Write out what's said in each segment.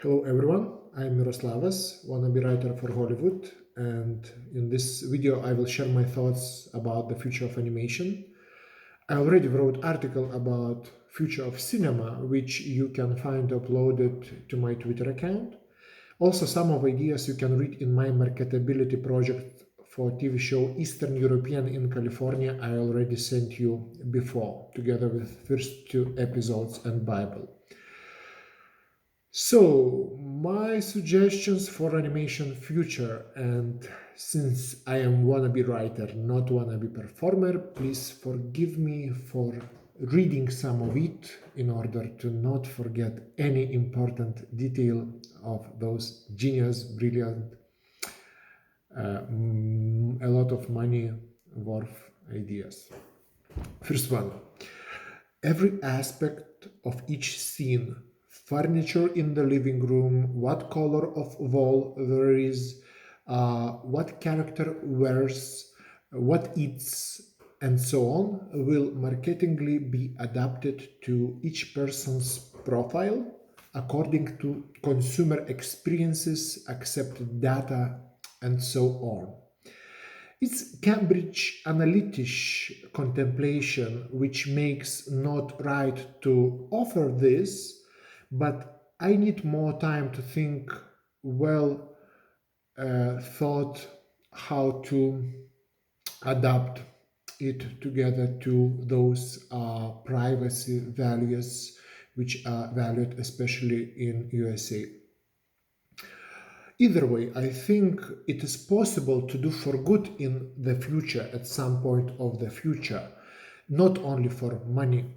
Hello everyone, I'm Miroslavas, wannabe writer for Hollywood, and in this video I will share my thoughts about the future of animation. I already wrote article about future of cinema, which you can find uploaded to my Twitter account. Also, some of ideas you can read in my marketability project for TV show Eastern European in California I already sent you before, together with first two episodes and Bible. So, my suggestions for animation future, and since I am wannabe writer, not wannabe performer, please forgive me for reading some of it in order to not forget any important detail of those genius, brilliant, a lot of money worth ideas. First one. Every aspect of each scene, furniture in the living room, what color of wall there is, what character wears, what eats, and so on, will marketingly be adapted to each person's profile according to consumer experiences, accepted data, and so on. It's Cambridge Analytic contemplation which makes not right to offer this, but I need more time to think well thought how to adapt it together to those privacy values which are valued especially in USA. Either way, I think it is possible to do for good in the future at some point of the future, not only for money.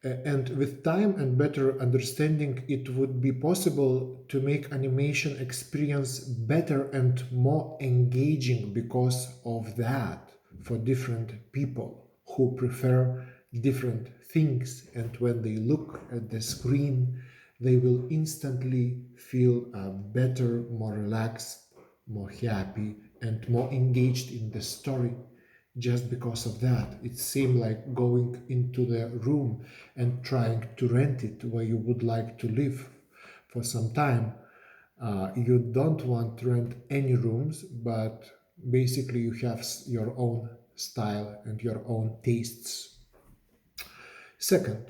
And with time and better understanding, it would be possible to make animation experience better and more engaging because of that for different people who prefer different things. And when they look at the screen, they will instantly feel better, more relaxed, more happy, and more engaged in the story. Just because of that, it seemed like going into the room and trying to rent it where you would like to live for some time. You don't want to rent any rooms, but basically you have your own style and your own tastes. Second,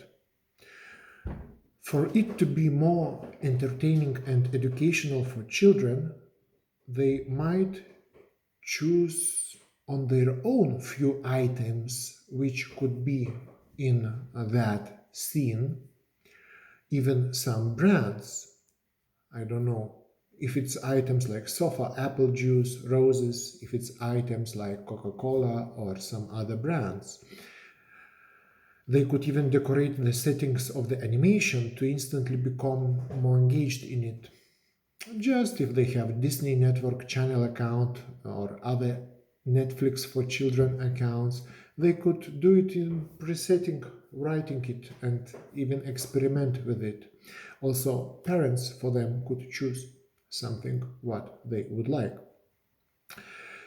for it to be more entertaining and educational for children, they might choose on their own few items which could be in that scene, even some brands. I don't know if it's items like sofa, apple juice, roses, if it's items like Coca-Cola or some other brands. They could even decorate the settings of the animation to instantly become more engaged in it. Just if they have Disney Network channel account or other Netflix for children accounts, they could do it in presetting, writing it, and even experiment with it. Also, parents for them could choose something what they would like.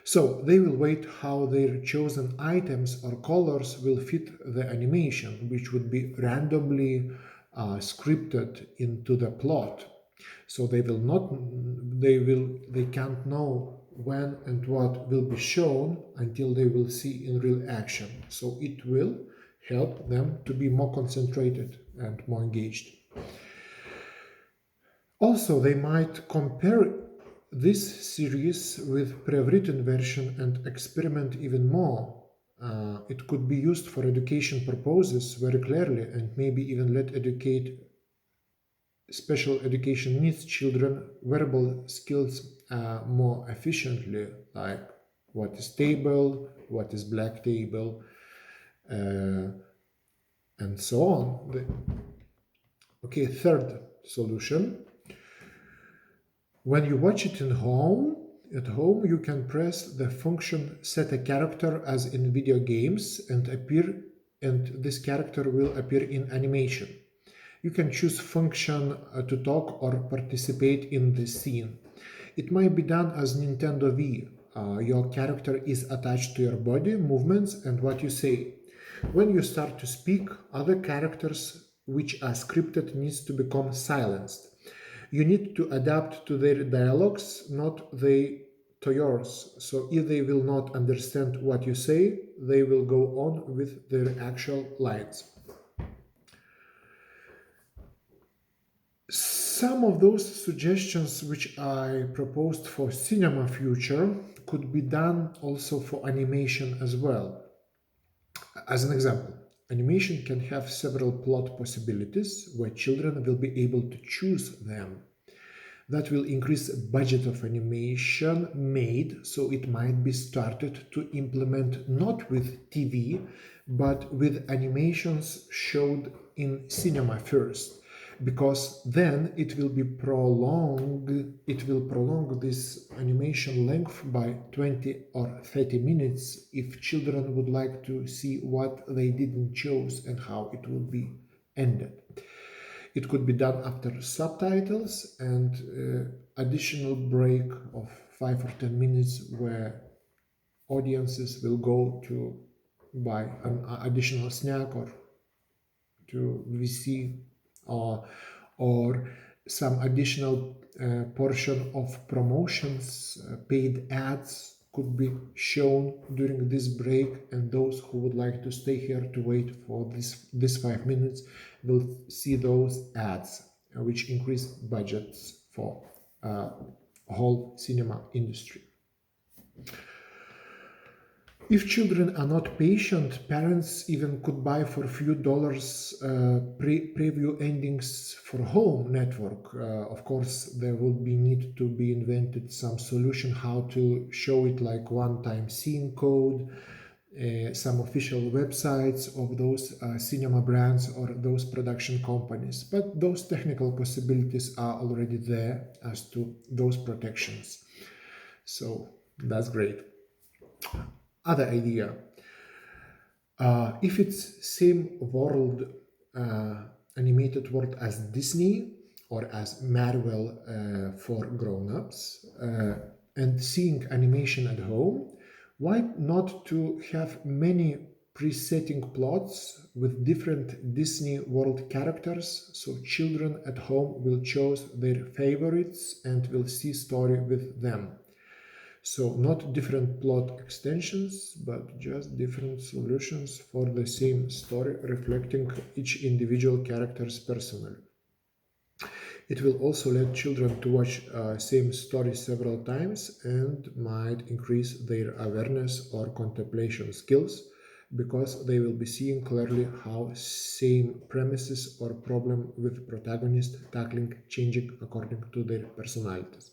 So they will wait how their chosen items or colors will fit the animation, which would be randomly scripted into the plot. So they can't know when and what will be shown until they will see in real action. So it will help them to be more concentrated and more engaged. Also, they might compare this series with pre-written version and experiment even more. It could be used for education purposes very clearly and maybe even let educate special education needs children verbal skills more efficiently, like what is table, what is black table, and so on. Okay, third solution. When you watch it at home, you can press the function set a character as in video games and this character will appear in animation. You can choose function to talk or participate in the scene. It might be done as Nintendo Wii. Your character is attached to your body, movements, and what you say. When you start to speak, other characters which are scripted needs to become silenced. You need to adapt to their dialogues, not they to yours. So if they will not understand what you say, they will go on with their actual lines. Some of those suggestions which I proposed for cinema future could be done also for animation as well. As an example, animation can have several plot possibilities where children will be able to choose them. That will increase budget of animation made, so it might be started to implement not with TV, but with animations showed in cinema first, because then it will prolong this animation length by 20 or 30 minutes if children would like to see what they didn't choose and how it will be ended. It could be done after subtitles and additional break of 5 or 10 minutes where audiences will go to buy an additional snack or to VC, or some additional portion of promotions, paid ads could be shown during this break, and those who would like to stay here to wait for this 5 minutes will see those ads, which increase budgets for whole cinema industry. If children are not patient, parents even could buy for a few dollars preview endings for home network. Of course, there will be need to be invented some solution how to show it, like one-time scene code, some official websites of those cinema brands or those production companies. But those technical possibilities are already there as to those protections. So that's great. Other idea, if it's same world, animated world as Disney or as Marvel for grown-ups, and seeing animation at home, why not to have many presetting plots with different Disney world characters, so children at home will choose their favorites and will see story with them. So not different plot extensions, but just different solutions for the same story, reflecting each individual character's personality. It will also let children to watch same story several times and might increase their awareness or contemplation skills, because they will be seeing clearly how same premises or problem with protagonist tackling changing according to their personalities.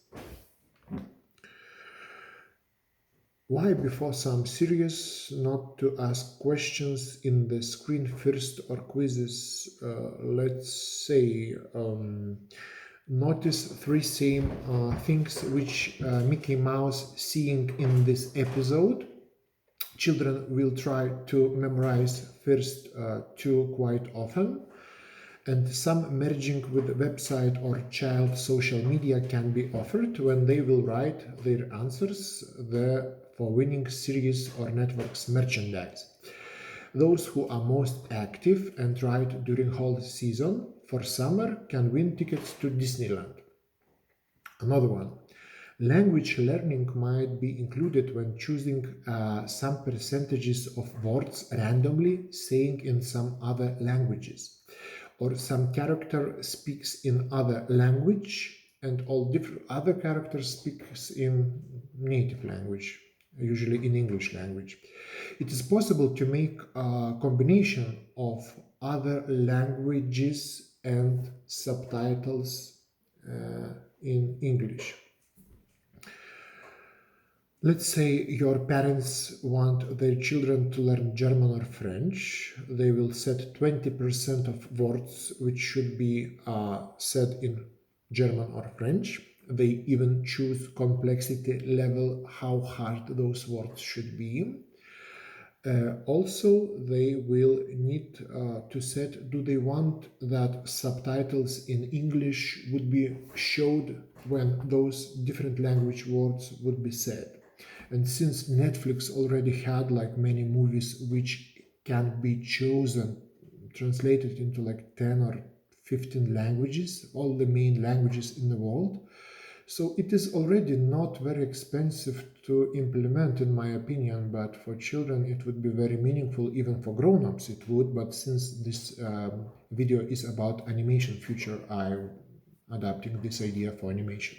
Why before some series not to ask questions in the screen first or quizzes? Let's say notice three same things which Mickey Mouse seeing in this episode. Children will try to memorize first two quite often, and some merging with website or child social media can be offered when they will write their answers there for winning series or networks merchandise. Those who are most active and write during whole season for summer can win tickets to Disneyland. Another one. Language learning might be included when choosing some percentages of words randomly saying in some other languages, or some character speaks in other language and all different other characters speaks in native language, usually in English language. It is possible to make a combination of other languages and subtitles in English. Let's say your parents want their children to learn German or French. They will set 20% of words which should be said in German or French. They even choose complexity level, how hard those words should be. Also, they will need to set, do they want that subtitles in English would be showed when those different language words would be said. And since Netflix already had like many movies which can be chosen, translated into like 10 or 15 languages, all the main languages in the world. So it is already not very expensive to implement, in my opinion, but for children it would be very meaningful. Even for grown-ups it would, but since this video is about animation future, I'm adapting this idea for animation.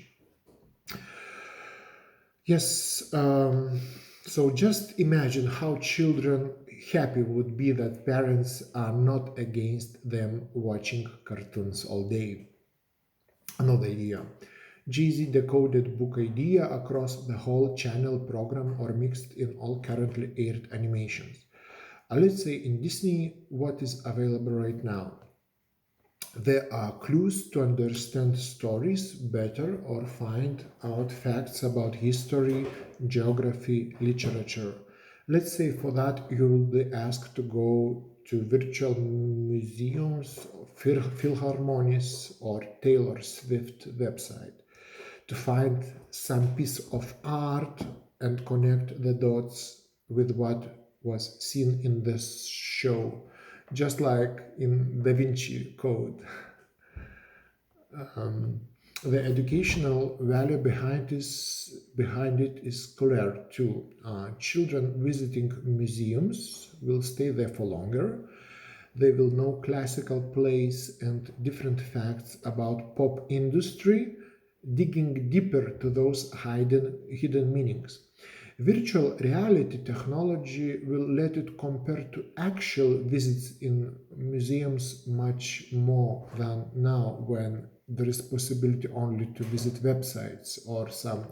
Yes, so just imagine how children happy would be that parents are not against them watching cartoons all day. Another idea. Jay-Z decoded book idea across the whole channel program or mixed in all currently aired animations. Let's say in Disney, what is available right now? There are clues to understand stories better or find out facts about history, geography, literature. Let's say for that you will be asked to go to virtual museums, philharmonies, or Taylor Swift website to find some piece of art and connect the dots with what was seen in this show, just like in Da Vinci Code. Um, the educational value behind it is clear too. Children visiting museums will stay there for longer. They will know classical plays and different facts about pop industry, digging deeper to those hidden meanings. Virtual reality technology will let it compare to actual visits in museums much more than now, when there is possibility only to visit websites or some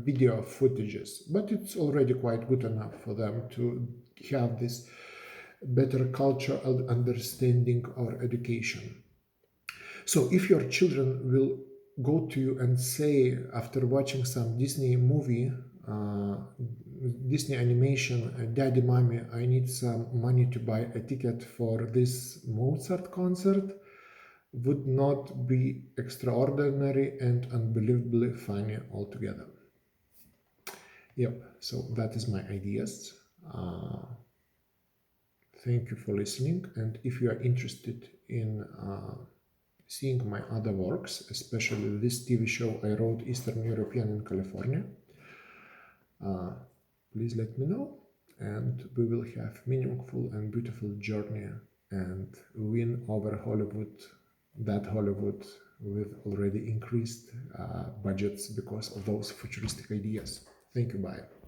video footages. But it's already quite good enough for them to have this better cultural understanding or education. So if your children will go to you and say, after watching some Disney movie, Disney animation, Daddy, Mommy, I need some money to buy a ticket for this Mozart concert, would not be extraordinary and unbelievably funny altogether. Yep, so that is my ideas. Thank you for listening, and if you are interested in seeing my other works, especially this TV show I wrote, Eastern European in California, please let me know, and we will have meaningful and beautiful journey and win over Hollywood, that Hollywood with already increased budgets because of those futuristic ideas. Thank you, bye.